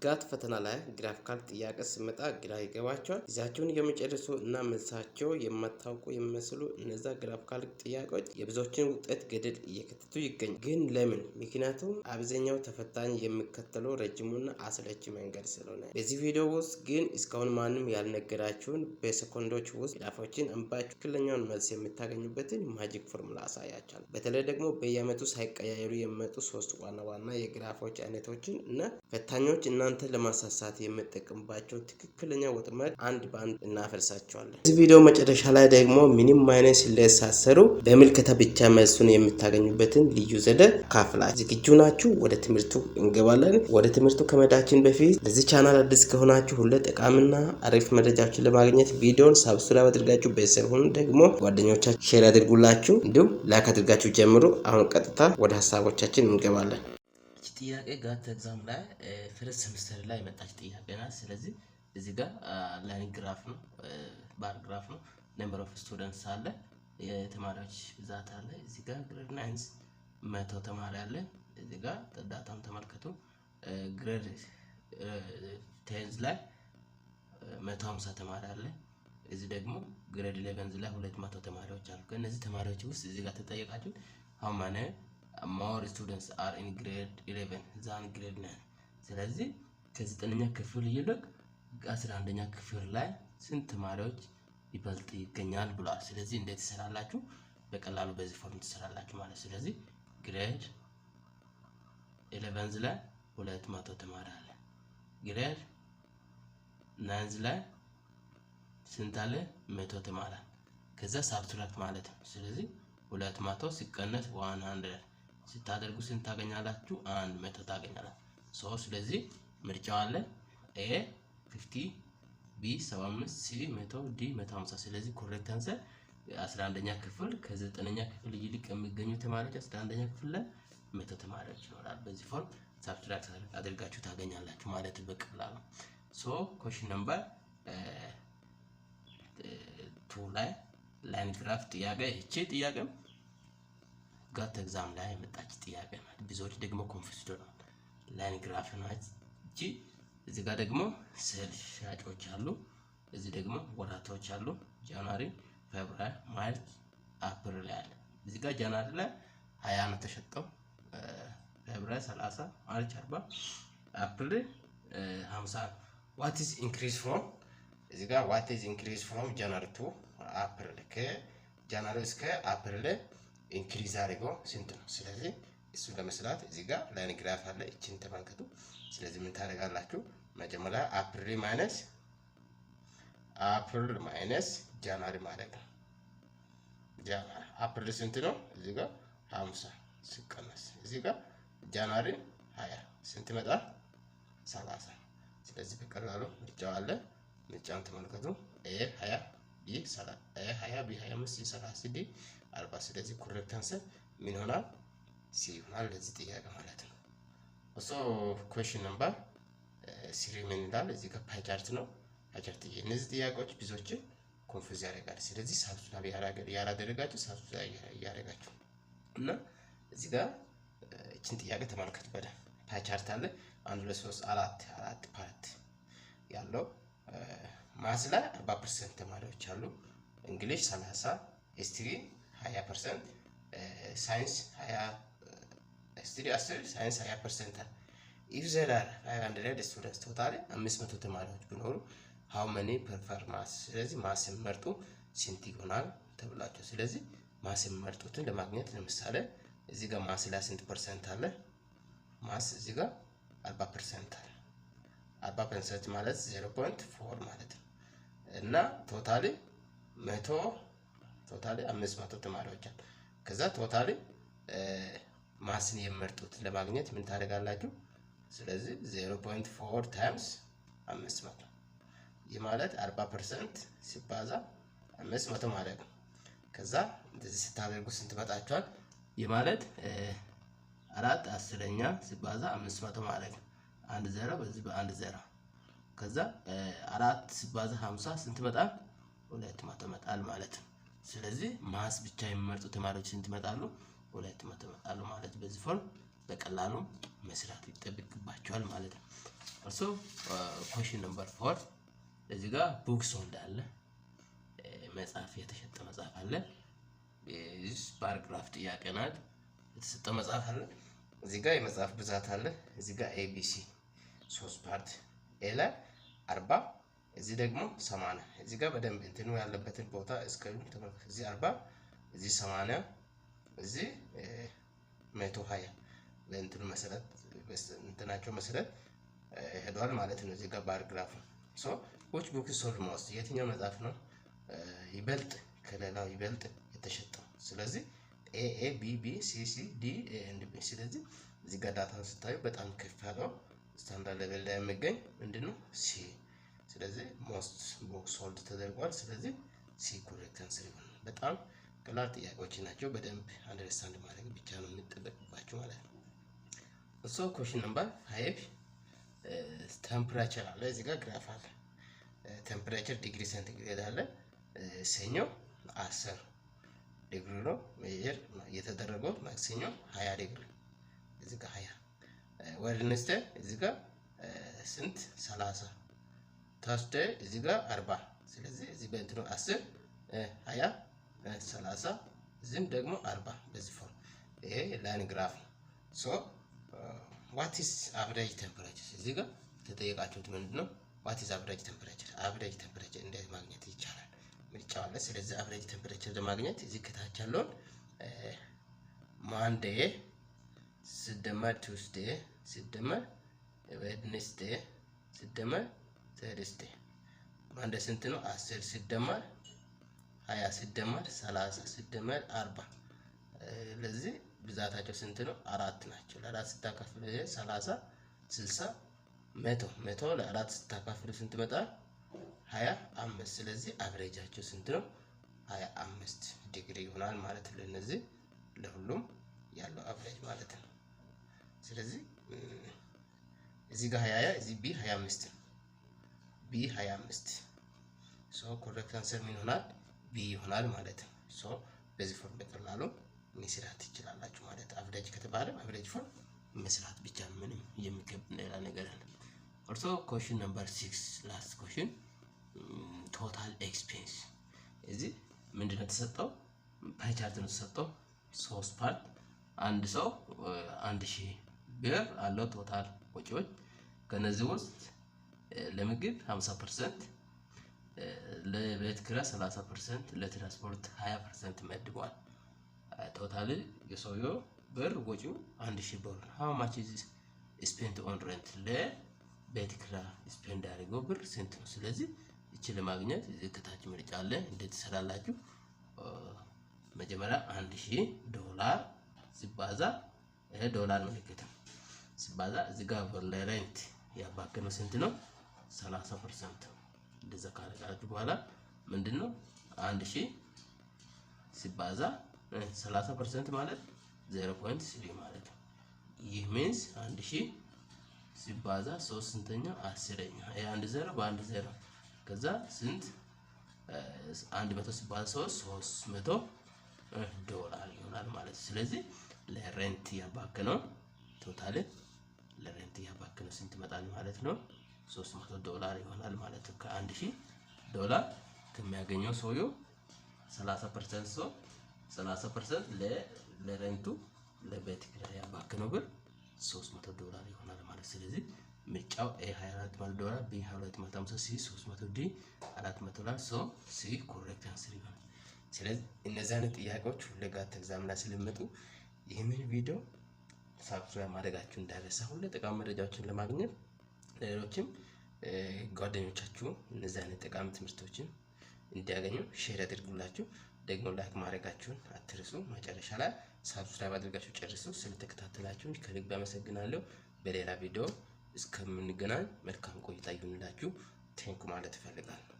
ጋት ፈተና ላይ ግራፊካል ጥያቄ ሲመጣ ግራ ይገባቸዋል። ጊዜያቸውን የሚጨርሱ እና መልሳቸው የማታውቁ የሚመስሉ እነዛ ግራፊካል ጥያቄዎች የብዙዎችን ውጤት ገደል እየከተቱ ይገኛል። ግን ለምን? ምክንያቱም አብዛኛው ተፈታኝ የሚከተለው ረጅሙና አሰልቺ መንገድ ስለሆነ። በዚህ ቪዲዮ ውስጥ ግን እስካሁን ማንም ያልነገራችሁን በሰኮንዶች ውስጥ ግራፎችን አንባችሁ ትክክለኛውን መልስ የምታገኙበትን ማጂክ ፎርሙላ አሳያችኋለሁ። በተለይ ደግሞ በየዓመቱ ሳይቀያየሩ የሚመጡ ሶስት ዋና ዋና የግራፎች አይነቶችን እና ፈታኞች እናንተ ለማሳሳት የምጠቀምባቸው ትክክለኛ ወጥመድ አንድ በአንድ እናፈርሳቸዋለን። እዚህ ቪዲዮ መጨረሻ ላይ ደግሞ ምንም አይነት ስለሳሰሩ በምልከታ ብቻ መልሱን የምታገኙበትን ልዩ ዘዴ ካፍላችሁ ዝግጁ ናችሁ? ወደ ትምህርቱ እንገባለን። ወደ ትምህርቱ ከመዳችን በፊት ለዚህ ቻናል አዲስ ከሆናችሁ ሁሉ ጠቃሚና አሪፍ መረጃዎችን ለማግኘት ቪዲዮን ሰብስክራይብ አድርጋችሁ ቤተሰብ ሁኑ። ደግሞ ጓደኞቻችሁ ሼር አድርጉላችሁ፣ እንዲሁም ላይክ አድርጋችሁ ጀምሩ። አሁን ቀጥታ ወደ ሀሳቦቻችን እንገባለን። ጥያቄ ጋት ኤግዛም ላይ ፈርስት ሴሚስተር ላይ የመጣች ጥያቄ ናት። ስለዚህ እዚህ ጋር ላይን ግራፍ ነው፣ ባር ግራፍ ነው። ነምበር ኦፍ ስቱደንትስ አለ፣ የተማሪዎች ብዛት አለ። እዚህ ጋር ግሬድ 9 100 ተማሪ አለ። እዚህ ጋር ዳታውን ተመልከቱ። ግሬድ 10 ላይ 150 ተማሪ አለ። እዚህ ደግሞ ግሬድ 11 ላይ 200 ተማሪዎች አሉ። ከነዚህ ተማሪዎች ውስጥ እዚህ ጋር ተጠየቃችሁ how many more students are in grade 11 than grade 9። ስለዚህ ከ9ኛ ክፍል ይልቅ 11ኛ ክፍል ላይ ስንት ተማሪዎች ይበልጥ ይገኛል ብሏል። ስለዚህ እንዴት ትሰራላችሁ? በቀላሉ በዚህ ፎርም ትሰራላችሁ ማለት። ስለዚህ ግሬድ 11 ላይ 200 ተማሪ አለ። ግሬድ 9 ላይ ስንት አለ? 100 ተማሪ አለ። ከዛ ሳብትራክት ማለት ነው። ስለዚህ 200 ሲቀነስ 100 ስታደርጉ ስንት ታገኛላችሁ? 100 ታገኛላችሁ። ስለዚህ ምርጫው አለ ኤ 50 ቢ 75 ሲ 100 ዲ 150። ስለዚህ ኮሬክት አንሰር 11ኛ ክፍል ከ9ኛ ክፍል ይልቅ የሚገኙ ተማሪዎች 11ኛ ክፍል ላይ 100 ተማሪዎች ይኖራል። በዚህ ፎርም ሳብትራክት አድርጋችሁ ታገኛላችሁ ማለት በቀላሉ። ኩዌስችን ነምበር 2 ላይ ላይን ግራፍ ጥያቄ። እቺ ጥያቄ ጋት ኤግዛም ላይ የመጣች ጥያቄ ናት። ብዙዎች ደግሞ ኮንፊውዝድ ነው። ላይን ግራፍ ናት እቺ። እዚህ ጋር ደግሞ ሴልስ ሻጮች አሉ። እዚህ ደግሞ ወራቶች አሉ። ጃንዋሪ፣ ፌብሩዋሪ፣ ማርች፣ አፕሪል አለ። እዚህ ጋር ጃንዋሪ ላይ 20 ነው ተሸጠው፣ ፌብሩዋሪ 30፣ ማርች 40፣ አፕሪል 50። what is increase from እዚህ ጋር what is increase from ጃንዋሪ to አፕሪል። ከጃንዋሪ እስከ አፕሪል ኢንክሪዝ አድርገው ስንት ነው? ስለዚህ እሱ ለመስራት እዚህ ጋር ላይን ግራፍ አለ። እቺን ተመልከቱ። ስለዚህ ምን ታደርጋላችሁ? መጀመሪያ አፕሪል ማይነስ ጃንዋሪ ማለት ነው። ጃንዋሪ አፕሪል ስንት ነው? እዚህ ጋር 50 ሲቀነስ እዚህ ጋር ጃንዋሪ 20 ስንት ይመጣል? 30። ስለዚህ በቀላሉ ምርጫው አለ። ምርጫውን ተመልከቱ። ኤ 20 ቢ 30 ኤ 20 ቢ 25 ሲ 30 ዲ 40። ስለዚህ ኮሬክት አንሰር ምን ይሆናል? ሲ ይሆናል ለዚህ ጥያቄ ማለት ነው። ኩዌስችን ነምበር 3 ምን ይላል? እዚህ ጋር ፓይ ቻርት ነው። ፓይ ቻርት እነዚህ ጥያቄዎች ብዙዎችን ኮንፊውዝ ያደርጋል። ስለዚህ ሳብስክራይብ ያላደረጋችሁ ሳብስክራይብ ያደረጋችሁ እና እዚህ ጋር እቺን ጥያቄ ተመልከቱ በደንብ። ፓይ ቻርት አለ 1 2 3 4 ፓርት ያለው ማስ ላይ 40% ተማሪዎች አሉ። እንግሊሽ 30፣ ሂስትሪ 20%፣ ሳይንስ 20፣ ሂስትሪ 10፣ ሳይንስ 20% አለ። if there are 500 students ቶታሊ 500 ተማሪዎች ቢኖሩ how many performance። ስለዚህ ማስ መርጡ ስንት ይሆናል ተብላችሁ። ስለዚህ ማስ መርጡትን ለማግኘት ለምሳሌ እዚህ ጋር ማስ ላይ ስንት ፐርሰንት አለ? ማስ እዚህ ጋር 40% አለ። 40% ማለት 0.4 ማለት ነው። እና ቶታሊ 500 ተማሪዎች አሉ። ከዛ ቶታሊ ማስን የመርጡት ለማግኘት ምን ታደርጋላችሁ? ስለዚህ 0.4 ታይምስ 500 ይህ ማለት 40% ሲባዛ 500 ማለት ነው። ከዛ እንደዚህ ስታደርጉ ስንት መጣችኋል? ይህ ማለት 4/10ኛ ሲባዛ 500 ማለት ነው። 1 0 በዚህ በ1 0 ከዛ 4 ሲባዛ 50 ስንት መጣል? 200 መጣል ማለት ነው። ስለዚህ ማስ ብቻ የሚመርጡ ተማሪዎች ስንት መጣሉ? 200 መጣሉ ማለት በዚህ ፎርም በቀላሉ መስራት ይጠበቅባቸዋል ማለት ነው። እርሶ ኮሽን ነምበር 4 እዚህ ጋር ቡክ ሶልድ አለ፣ መጽሐፍ የተሸጠ መጽሐፍ አለ። ፓራግራፍ ጥያቄ ናት፣ የተሰጠ መጽሐፍ አለ። እዚህ ጋር የመጽሐፍ ብዛት አለ። እዚህ ጋር ኤቢሲ 3 ፓርት ኤ ላይ 40 እዚህ ደግሞ 80 እዚህ ጋር በደንብ እንትኑ ያለበትን ቦታ እስከሉ ተመልከቱ። እዚህ 40 እዚህ 80 እዚህ 120 በእንትኑ መሰረት እንትናቸው መሰረት ሄዷል ማለት ነው። እዚህ ጋር ፓራግራፉ which book is sold most የትኛው መጽሐፍ ነው ይበልጥ ከሌላው ይበልጥ የተሸጠው? ስለዚህ ኤ ቢ ቢ ሲ ሲ ዲ ኤ ኤንድ ቢ። ስለዚህ እዚህ ጋር ዳታውን ስታዩ በጣም ከፍ ያለው ስታንዳርድ ሌቨል ላይ የሚገኝ ምንድነው ሲ። ስለዚህ ሞስት ቡክ ሶልድ ተደርጓል። ስለዚህ ሲ ኮሬክት አንሰር ይሆናል። በጣም ቀላል ጥያቄዎች ናቸው። በደንብ አንደርስታንድ ማድረግ ብቻ ነው የሚጠበቅባችሁ ማለት ነው። እሱ ኮሽን ነምበር 5 ቴምፕሬቸር አለ። እዚህ ጋር ግራፍ አለ። ቴምፕሬቸር ዲግሪ ሴንቲግሬድ አለ። ሰኞ 10 ዲግሪ ነው ሜጀር የተደረገው። ማክሰኞ 20 ዲግሪ እዚህ ጋር 20 ዌድነስዴይ እዚህ ጋር ስንት 30 ተርስዴይ እዚህ ጋር 40 ስለዚህ እዚህ በእንትኑ 10 20 30 እዚህም ደግሞ 40 በዚህ ፎርም ይሄ ላይን ግራፍ ነው። ሶ ዋት ኢዝ አቨሬጅ ቴምፕሬቸር እዚህ ጋር ተጠየቃችሁት ምንድነው ዋት ኢዝ አቨሬጅ ቴምፕሬቸር? አቨሬጅ ቴምፕሬቸር እንዴት ማግኘት ይቻላል? ምርጫው አለ። ስለዚህ አቨሬጅ ቴምፕሬቸር ለማግኘት እዚህ ከታች ያለውን ማንዴይ ሲደመር ቱስዴይ ሲደመር ዌድነስዴይ ሲደመር ተርስዴይ ማንዴይ ስንት ነው 10 ሲደመር 20 ሲደመር 30 ሲደመር 40 ለዚህ ብዛታቸው ስንት ነው? 4 ናቸው። ለአራት ስታካፍሉ 30 60 100 ለአራት ስታካፍሉ ስንት ይመጣል? 25 ስለዚህ አቨሬጃቸው ስንት ነው? 25 ዲግሪ ይሆናል ማለት ነው። ለነዚህ ለሁሉም ያለው አቨሬጅ ማለት ነው። ስለዚህ እዚህ ጋር 20 እዚህ ቢ 25 ቢ 25 ሶ ኮሬክት አንሰር ምን ይሆናል? ቢ ይሆናል ማለት ነው። ሶ በዚህ ፎርም በቀላሉ መስራት ትችላላችሁ ማለት ነው። አቨሬጅ ከተባለ አቨሬጅ ፎርም መስራት ብቻ ምንም የሚከብድ ሌላ ነገር አለ። ኦልሶ ኮሽን ነምበር 6 ላስት ኮሽን ቶታል ኤክስፔንስ እዚህ ምንድነው ተሰጠው? ፓይ ቻርት ነው ተሰጠው። 3 ፓርት አንድ ሰው 1000 ብር አለው ቶታል ወጪዎች። ከነዚህ ውስጥ ለምግብ 50%፣ ለቤት ኪራይ 30%፣ ለትራንስፖርት 20% መድቧል። ቶታሊ የሰውየው ብር ወጪው 1000 ብር። how much is spent on rent ለቤት ኪራይ ስፔንድ ያደረገው ብር ስንት ነው? ስለዚህ እቺ ለማግኘት እዚህ ከታች ምርጫ አለ። እንዴት ትሰራላችሁ? መጀመሪያ $1000 ሲባዛ ይሄ ዶላር ምልክት ሲባዛ እዚህ ጋር ለሬንት ያባከነው ስንት ነው? 30%። እንደዛ ካደረጋችሁ በኋላ ምንድነው 1000 ሲባዛ 30% ማለት 0.3 ማለት ነው። ይህ means 1000 ሲባዛ 3 ስንተኛ 10ኛ ይሄ 1 0 በ1 0 ከዛ ስንት 100 ሲባዛ 300 ዶላር ይሆናል ማለት ነው። ስለዚህ ለሬንት ያባከነው ቶታል ለሬንት ያባከነው ስንት ይመጣል ማለት ነው? 300 ዶላር ይሆናል ማለት ነው። $1000 ከሚያገኘው ሰውየው 30% ሰው 30% ለሬንቱ ለቤት ኪራይ ያባከነው ብር $300 ይሆናል ማለት። ስለዚህ ምርጫው ኤ 24 ዶላር፣ ቢ 250፣ ሲ 300፣ ዲ 400 ዶላር። ሶ ሲ ኮሬክት አንሰር ይሆናል። ስለዚህ እነዚህ አይነት ጥያቄዎች ሁሌጋት ኤግዛም ላይ ስለሚመጡ ይህንን ቪዲዮ ሳብስክራይብ ማድረጋችሁ እንዳይረሳ። ሁሌ ጠቃሚ መረጃዎችን ለማግኘት ሌሎችም ጓደኞቻችሁ እነዚህ አይነት ጠቃሚ ትምህርቶችን እንዲያገኙ ሼር አድርጉላችሁ። ደግሞ ላይክ ማድረጋችሁን አትርሱ። መጨረሻ ላይ ሳብስክራይብ አድርጋችሁ ጨርሱ። ስለተከታተላችሁ ከልብ አመሰግናለሁ። በሌላ ቪዲዮ እስከምንገናኝ መልካም ቆይታ ይሁንላችሁ። ቴንኩ ማለት እፈልጋለሁ።